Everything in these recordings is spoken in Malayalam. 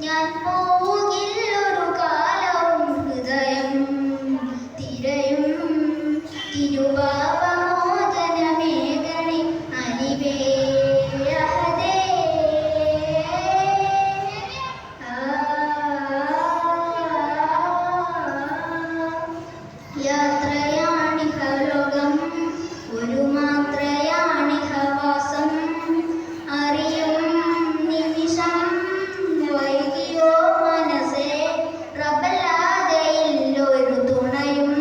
ഞാൻ പോകില്ലൊരു കാലവും ഹൃദയം തിരയും തിരുപാപമോചനമേകണി അലിവേ അഹദേ. യാത്രയാണിഹ ലോകം ഒരു മാത്രയാണിഹ വാസം അറിയും നിമിഷം വൈകിയോ മനസ്സേ റബ്ബല്ലാതെയില്ലൊരു തുണയും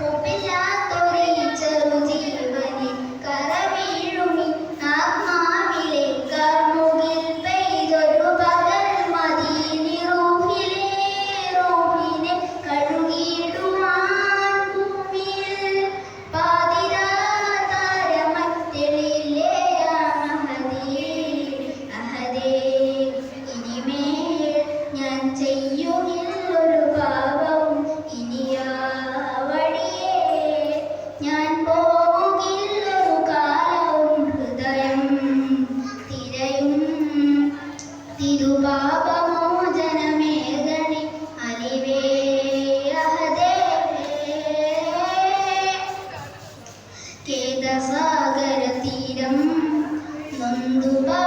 ഒപ്പില്ലാത്തൊരു ചെറു ജീവനിൽ കരവീഴുമി ആത്മാവിലെ കാർമുകിൽ പെയ്തൊരു പകൽ മദീനി റൂഹിനെ കഴുകിയിടുവാൻ ഭൂമിയിൽ പാതിരാ താരമറ്റെളിയില്ലേ അഹദേ. ഇനിമേൽ ഞാൻ ചെയ്യുകില്ലൊരു പാപവും ഇനിയാ വഴിയേ ഞാൻ പോകില്ലൊരു കാലവും ഹൃദയം തിരയും തിരുപാപമോചനമേകണി അലിവേ അഹദേ. ഖേദസാഗര തീരം നൊന്തുപാ